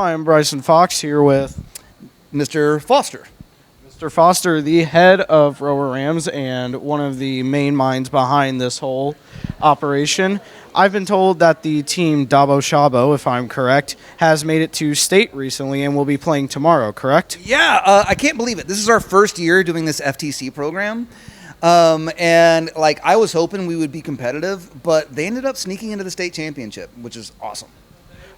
I'm Bryson Fox here with Mr. Foster. Mr. Foster, the head of RoboRams and one of the main minds behind this whole operation. I've been told that the team Dabo Shobo, if I'm correct, has made it to state recently and will be playing tomorrow, correct? Yeah, I can't believe it. This is our first year doing this FTC program. And I was hoping we would be competitive, but they ended up sneaking into the state championship, which is awesome.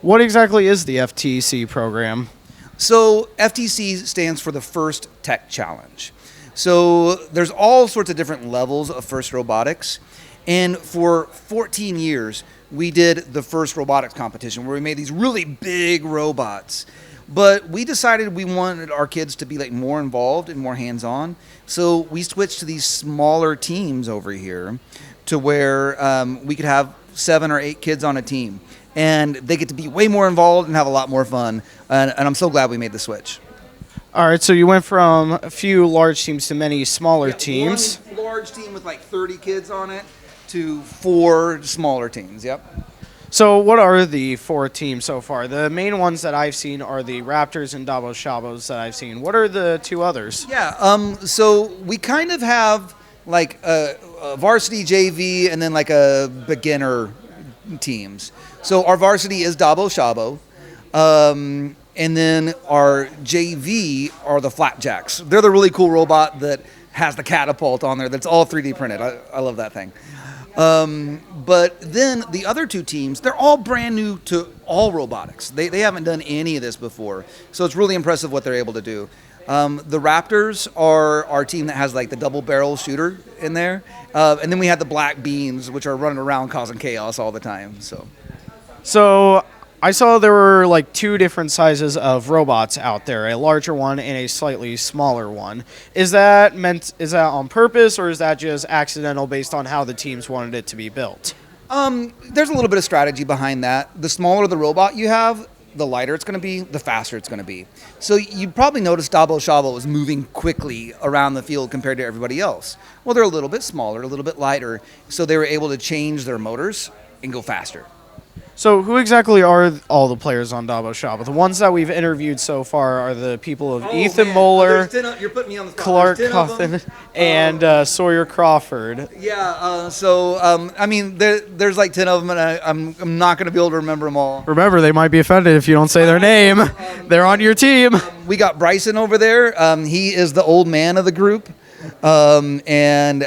What exactly is the FTC program? So FTC stands for the First Tech Challenge. So there's all sorts of different levels of FIRST Robotics. And for 14 years, we did the FIRST Robotics competition where we made these really big robots. But we decided we wanted our kids to be more involved and more hands-on. So we switched to these smaller teams over here to where we could have 7 or 8 kids on a team. And they get to be way more involved and have a lot more fun. And I'm so glad we made the switch. All right, so you went from a few large teams to many smaller teams. One large team with 30 kids on it to 4 smaller teams, yep. So what are the 4 teams so far? The main ones that I've seen are the Raptors and Dabo Shobos that I've seen. What are the 2 others? Yeah, so we kind of have a varsity JV and then a beginner teams. So our varsity is Dabo Shobo, and then our JV are the Flapjacks. They're the really cool robot that has the catapult on there that's all 3D printed. I love that thing. But then the other 2 teams, they're all brand new to all robotics. They haven't done any of this before. So it's really impressive what they're able to do. The Raptors are our team that has the double barrel shooter in there. And then we have the Black Beans, which are running around causing chaos all the time. So I saw there were 2 different sizes of robots out there, a larger one and a slightly smaller one. Is that on purpose, or is that just accidental based on how the teams wanted it to be built? There's a little bit of strategy behind that. The smaller the robot you have, the lighter it's going to be, the faster it's going to be. So you probably noticed Dabo Shobo was moving quickly around the field compared to everybody else. Well, they're a little bit smaller, a little bit lighter, so they were able to change their motors and go faster. So who exactly are all the players on Dabo Shobo? The ones that we've interviewed so far are the people of Ethan Moeller, you're putting me on the spot. Clark Coffin, and Sawyer Crawford. Yeah, there's 10 of them, and I'm not going to be able to remember them all. Remember, they might be offended if you don't say their name. They're on your team. We got Bryson over there. He is the old man of the group, and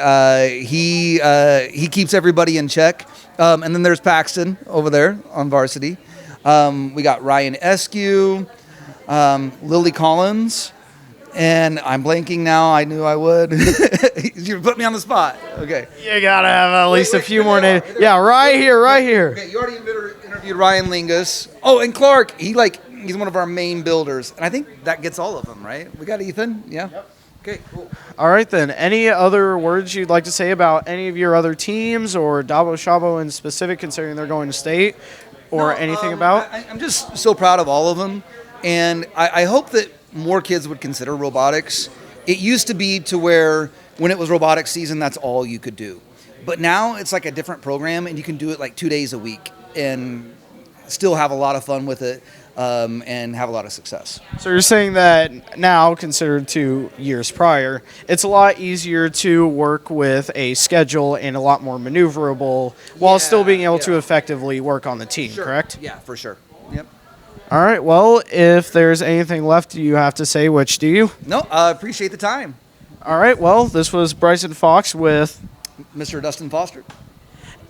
he keeps everybody in check. And then there's Paxton over there on varsity. We got Ryan Eskew, Lily Collins, and I'm blanking now. I knew I would. You put me on the spot. Okay. You gotta have at least a few more names. Yeah, right here. Okay, you already interviewed Ryan Lingus. Oh, and Clark. He's one of our main builders, and I think that gets all of them, right? We got Ethan. Yeah. Yep. Okay, cool. All right, then. Any other words you'd like to say about any of your other teams or Dabo Shobo in specific, considering they're going to state, or anything about? I'm just so proud of all of them, and I hope that more kids would consider robotics. It used to be to where when it was robotics season, that's all you could do. But now it's a different program, and you can do it 2 days a week and still have a lot of fun with it. And have a lot of success. So you're saying that now, considered to years prior, it's a lot easier to work with a schedule and a lot more maneuverable while still being able to effectively work on the team, correct? Yeah, for sure. Yep. All right, well, if there's anything left you have to say, which do you? No, I appreciate the time. All right, well, this was Bryson Fox with Mr. Dustin Foster.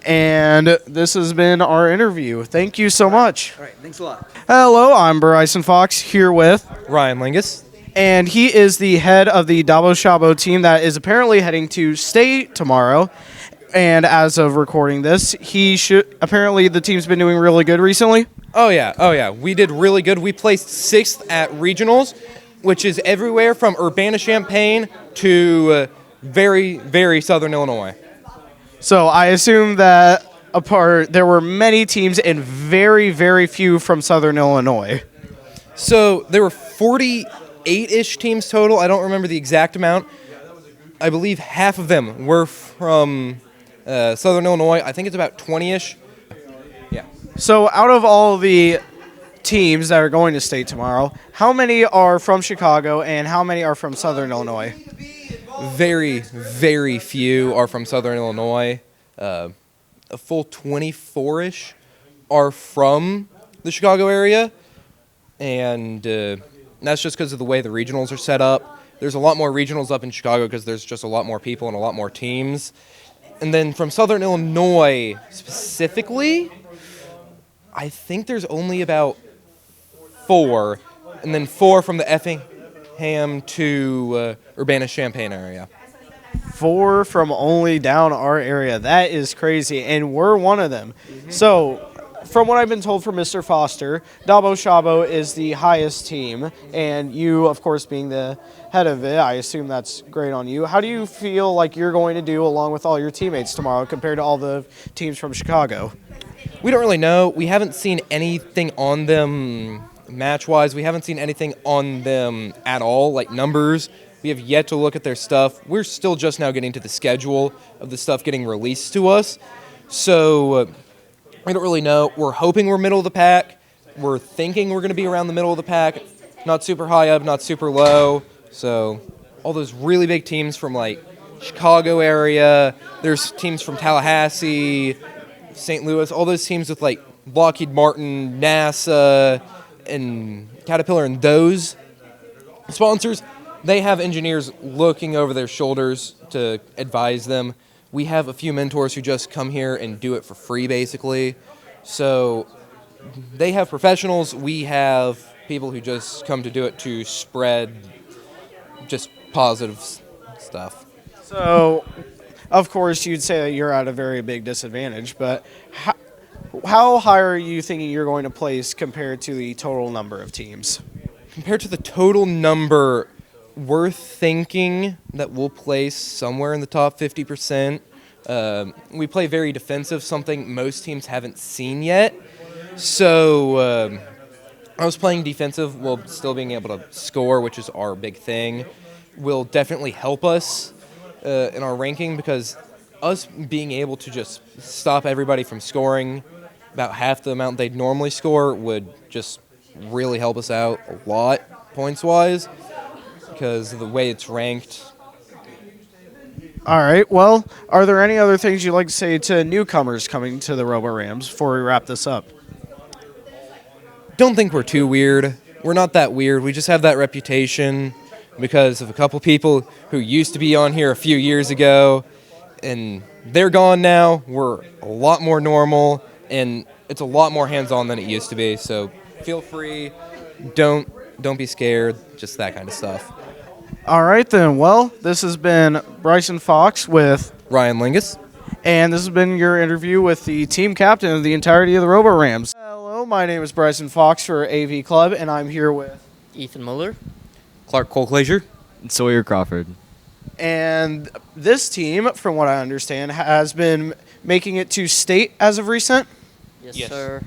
And this has been our interview. Thank you so much. All right, thanks a lot. Hello, I'm Bryson Fox here with Ryan Lingus. And he is the head of the Dabo Shobo team that is apparently heading to state tomorrow. And as of recording this, apparently the team's been doing really good recently. Oh yeah. We did really good. We placed 6th at regionals, which is everywhere from Urbana-Champaign to very, very southern Illinois. So I assume that there were many teams and very, very few from southern Illinois. So there were 48-ish teams total. I don't remember the exact amount. I believe half of them were from southern Illinois. I think it's about 20-ish. Yeah. So out of all the teams that are going to state tomorrow, how many are from Chicago and how many are from Southern Illinois? Very, very few are from Southern Illinois. A full 24-ish are from the Chicago area, and that's just because of the way the regionals are set up. There's a lot more regionals up in Chicago because there's just a lot more people and a lot more teams. And then from Southern Illinois specifically, I think there's only about 4, and then 4 from the Effingham to Urbana-Champaign area. 4 from only down our area. That is crazy, and we're one of them. So, from what I've been told from Mr. Foster, Dabo Shobo is the highest team, and you, of course, being the head of it, I assume that's great on you. How do you feel like you're going to do along with all your teammates tomorrow compared to all the teams from Chicago? We don't really know. We haven't seen anything on them match-wise. We haven't seen anything on them at all, like numbers. We have yet to look at their stuff. We're still just now getting to the schedule of the stuff getting released to us. So we don't really know. We're hoping we're middle of the pack. We're thinking we're going to be around the middle of the pack. Not super high up, not super low. So all those really big teams from like Chicago area. There's teams from Tallahassee, St. Louis, all those teams with like Lockheed Martin, NASA, and Caterpillar, and those sponsors, they have engineers looking over their shoulders to advise them. We have a few mentors who just come here and do it for free, basically. So they have professionals. We have people who just come to do it to spread just positive stuff. So, of course, you'd say that you're at a very big disadvantage, but how high are you thinking you're going to place compared to the total number of teams? Compared to the total number, we're thinking that we'll place somewhere in the top 50%. We play very defensive, something most teams haven't seen yet. So I was playing defensive while still being able to score, which is our big thing, will definitely help us in our ranking, because us being able to just stop everybody from scoring about half the amount they'd normally score would just really help us out a lot points-wise, because of the way it's ranked. All right. Well, are there any other things you'd like to say to newcomers coming to the RoboRams before we wrap this up? Don't think we're too weird. We're not that weird. We just have that reputation because of a couple people who used to be on here a few years ago, and they're gone now. We're a lot more normal, and it's a lot more hands-on than it used to be. So feel free. Don't be scared. Just that kind of stuff. All right, then. Well, this has been Bryson Fox with Ryan Lingus. And this has been your interview with the team captain of the entirety of the RoboRams. Hello, my name is Bryson Fox for AV Club, and I'm here with Ethan Muller. Clark Colclazier. And Sawyer Crawford. And this team, from what I understand, has been making it to state as of recent. Yes, sir.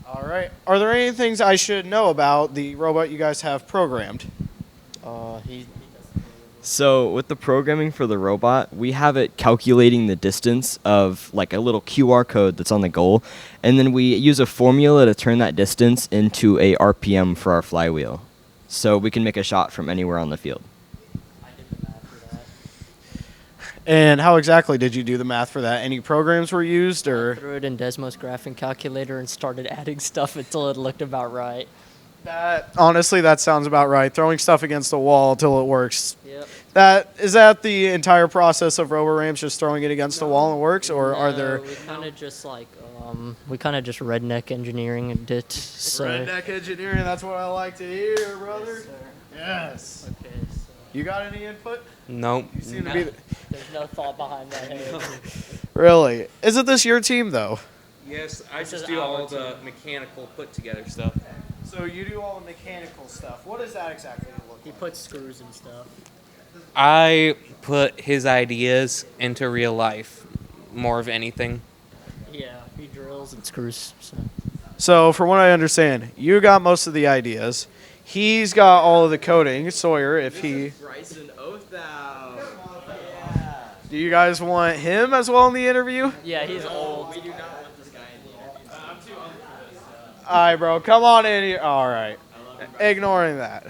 All right. Are there any things I should know about the robot you guys have programmed? So with the programming for the robot, we have it calculating the distance of like a little QR code that's on the goal, and then we use a formula to turn that distance into a RPM for our flywheel, so we can make a shot from anywhere on the field. I did the math for that. And how exactly did you do the math for that? Any programs were used, or? I threw it in Desmos graphing calculator and started adding stuff until it looked about right. Honestly, that sounds about right. Throwing stuff against the wall till it works. Yep. Is that the entire process of RoboRams, just throwing it against the wall and it works, or are there? We kind of just redneck engineering it. So. Redneck engineering. That's what I like to hear, brother. Yes. Okay. So. You got any input? Nope. You seem to be. There's no thought behind that. Really? Isn't this your team though? Yes, I just do all the mechanical put together stuff. So you do all the mechanical stuff. What does that exactly look like? He puts screws and stuff. I put his ideas into real life, more of anything. Yeah, he drills and screws. So from what I understand, you got most of the ideas. He's got all of the coding. Sawyer, if he. Bryson Oathbow. Do you guys want him as well in the interview? Yeah, he's old. We do not want this guy in the interview. I'm too old for this. All right, bro. Come on in here. All right. Ignoring that.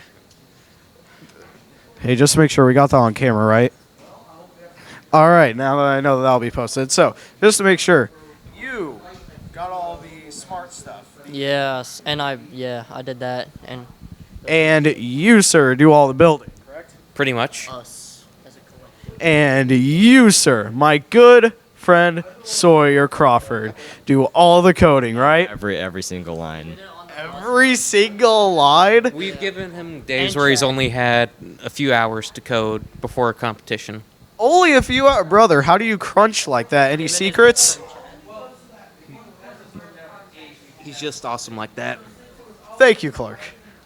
Hey, just to make sure we got that on camera, right? All right. Now that I know that'll be posted. So, just to make sure, you got all the smart stuff. Yes, and I did that, And you, sir, do all the building, correct? Pretty much. us as a collective. And you, sir, my good friend Sawyer Crawford, do all the coding, right? Every single line. Every single line? We've given him days And where he's check. only had a few hours to code before a competition. Only a few hours. Brother, how do you crunch like that? Any secrets? He's just awesome like that. Thank you, Clark.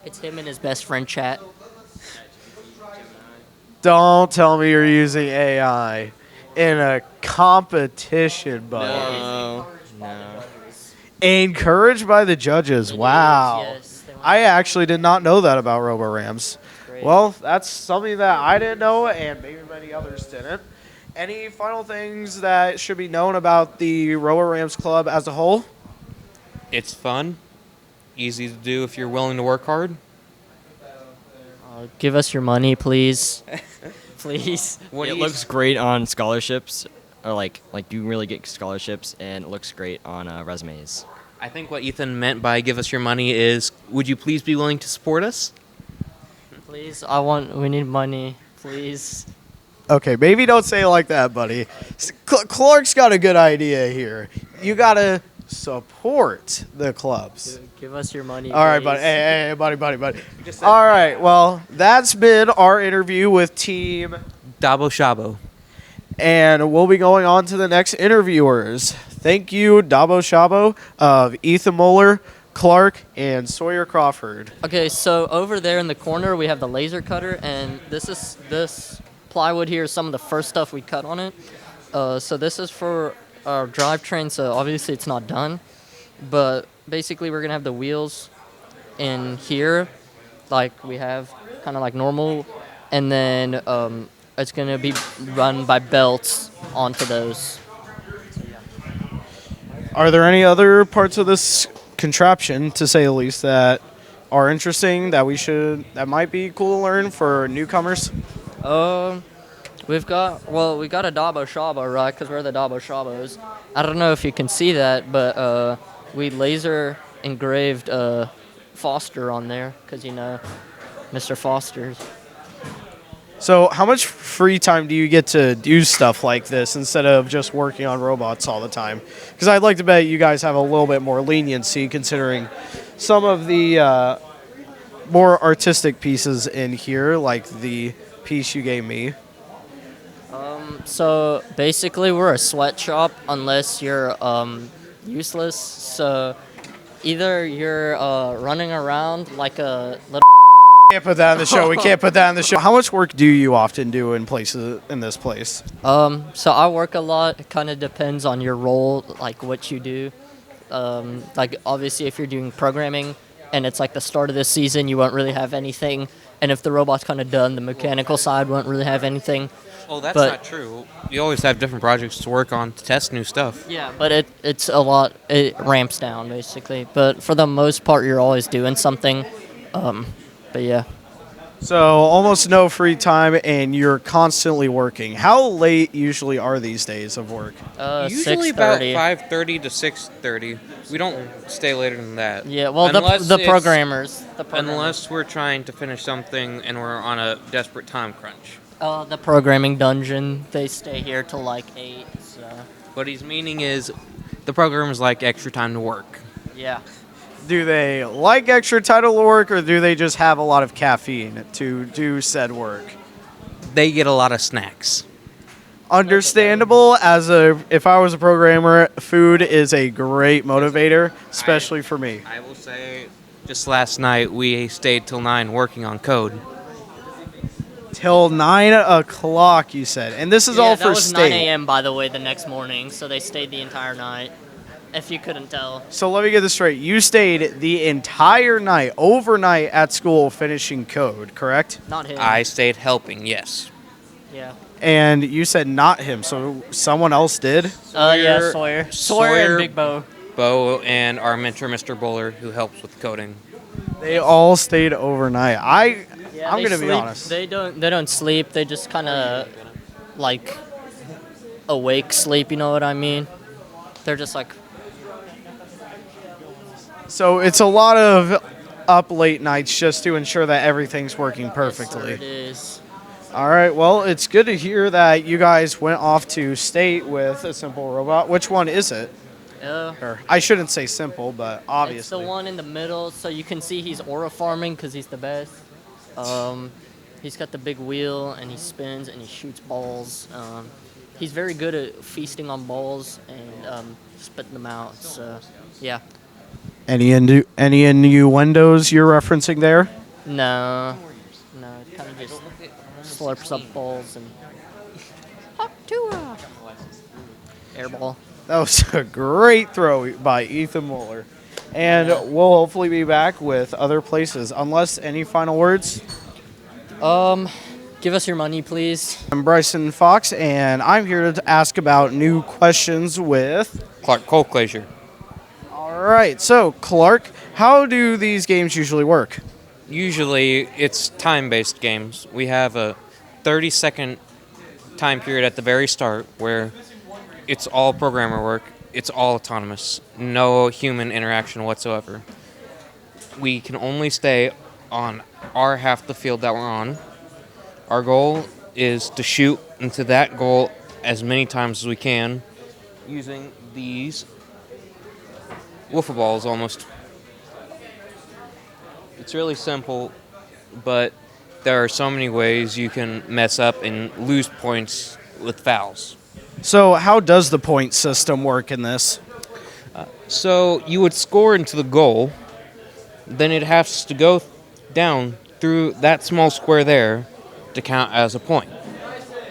It's him and his best friend chat. Don't tell me you're using AI in a competition, buddy. No. Encouraged by the judges. Wow. Yes, they want- I actually did not know that about RoboRams. Great. Well, that's something that I didn't know, and maybe many others didn't. Any final things that should be known about the RoboRams Club as a whole? It's fun, easy to do if you're willing to work hard. Give us your money, please. Please. What It do you- looks great on scholarships, or like you really get scholarships, and it looks great on resumes. I think what Ethan meant by give us your money is, would you please be willing to support us? Please, we need money. Please. Okay, maybe don't say it like that, buddy. Clark's got a good idea here. You gotta support the clubs. Give us your money. All right, please. buddy. Hey, buddy. All right, well, that's been our interview with Team, Dabo Shobo. and we'll be going on to the next interviewers. Thank you, Dabo Shobo of Ethan Moeller, Clark, and Sawyer Crawford. Okay, so over there in the corner we have the laser cutter, and this plywood here is some of the first stuff we cut on it. So this is for our drivetrain. So obviously it's not done, but basically we're gonna have the wheels in here, like we have kind of like normal, and then it's gonna be run by belts onto those. Are there any other parts of this contraption, to say the least, that are interesting that might be cool to learn for newcomers? We got a Dabo Shobo, right? Because we're the Dabo Shobos. I don't know if you can see that, but we laser engraved Foster on there, because Mr. Foster's. So how much free time do you get to do stuff like this instead of just working on robots all the time? Because I'd like to bet you guys have a little bit more leniency considering some of the more artistic pieces in here, like the piece you gave me. So basically, we're a sweatshop unless you're useless. So either you're running around like a little. Can't put that in the show. We can't put that in the show. How much work do you often do in this place? So I work a lot. It kind of depends on your role, like what you do. Like obviously, if you're doing programming and it's like the start of the season, you won't really have anything. And if the robot's kind of done, the mechanical side won't really have anything. Well, that's But- not true. You always have different projects to work on to test new stuff. Yeah, but it's a lot. It ramps down basically. But for the most part, you're always doing something. But yeah. So almost no free time, and you're constantly working. How late usually are these days of work? Usually about 6:30. 5:30 to 6:30. We don't stay later than that. Yeah, well, Unless the it's- programmers. Unless we're trying to finish something and we're on a desperate time crunch. The programming dungeon, they stay here till like 8. So What he's meaning is the programmers like extra time to work. yeah. Do they like extra title work, or do they just have a lot of caffeine to do said work? They get a lot of snacks. Understandable. If I was a programmer, food is a great motivator, especially for me. I will say, just last night we stayed till 9 working on code. Till 9 o'clock, you said, and this is all that for was state. 9 a.m. by the way the next morning, so they stayed the entire night. If you couldn't tell. So let me get this straight. You stayed the entire night, overnight at school, finishing code, correct? Not him. I stayed helping, yes. Yeah. And you said not him, so someone else did. Yeah, Sawyer- Sawyer. Sawyer Sawyer- and Big Bo. Bo, and our mentor, Mr. Buller, who helps with coding. They all stayed overnight. I'm they gonna be sleep. honest. They don't sleep. They just kind of like awake sleep. You know what I mean? They're just like So it's a lot of up late nights just to ensure that everything's working Yes, perfectly. sir, it is. All right. Well, it's good to hear that you guys went off to state with a simple robot. Which one is it? Or I shouldn't say simple, but It's obviously. the one in the middle, so you can see he's aura farming because he's the best. He's got the big wheel, and he spins and he shoots balls. He's very good at feasting on balls and spitting them out. So, yeah. Any innuendos you're referencing there? No, it kind of just slurps up balls and hop to air ball. That was a great throw by Ethan Muller. And we'll hopefully be back with other places. Unless any final words? Give us your money, please. I'm Bryson Fox, and I'm here to ask about new questions with... Clark Colclaser. All right, so Clark, how do these games usually work? Usually, it's time-based games. We have a 30-second time period at the very start where it's all programmer work. It's all autonomous. No human interaction whatsoever. We can only stay on our half the field that we're on. Our goal is to shoot into that goal as many times as we can using these wiffle balls almost. It's really simple, but there are so many ways you can mess up and lose points with fouls. So how does the point system work in this? So you would score into the goal, then it has to go down through that small square there to count as a point.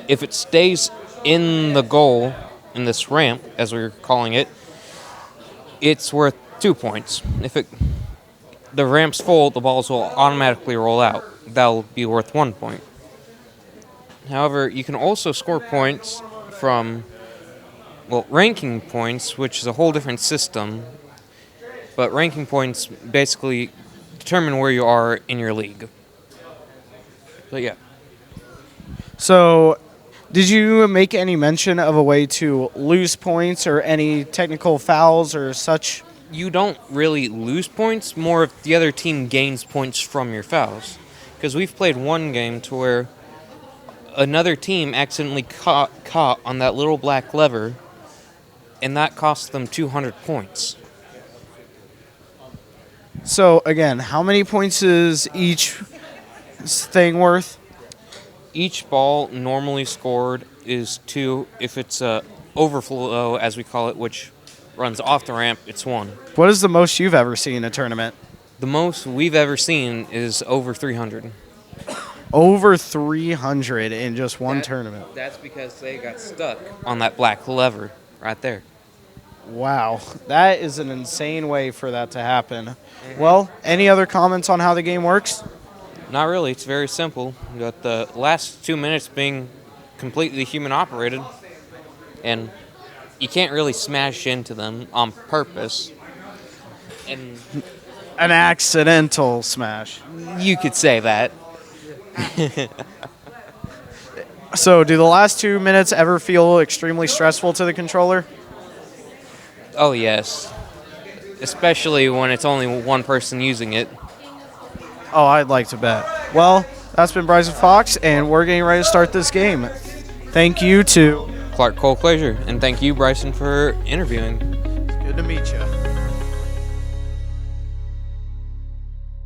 If it stays in the goal, in this ramp, as we're calling it, it's worth 2 points. If the ramp's full, the balls will automatically roll out. That'll be worth 1 point. However, you can also score points from, ranking points, which is a whole different system. But ranking points basically determine where you are in your league. So, yeah. So did you make any mention of a way to lose points or any technical fouls or such? You don't really lose points, more if the other team gains points from your fouls. Because we've played one game to where another team accidentally caught on that little black lever, and that cost them 200 points. So again, how many points is each thing worth? Each ball normally scored is 2. If it's a overflow, as we call it, which runs off the ramp, it's 1. What is the most you've ever seen in a tournament? The most we've ever seen is over 300. Over 300 in just one tournament. That's because they got stuck on that black lever right there. Wow, that is an insane way for that to happen. Well, any other comments on how the game works? Not really. It's very simple. You got the last 2 minutes being completely human operated, and you can't really smash into them on purpose. And An accidental smash. you could say that. So do the last 2 minutes ever feel extremely stressful to the controller? Oh yes, especially when it's only one person using it. Oh, I'd like to bet. Well, that's been Bryson Fox, and we're getting ready to start this game. Thank you to... Clark Colclaser, and thank you, Bryson, for interviewing. Good to meet you.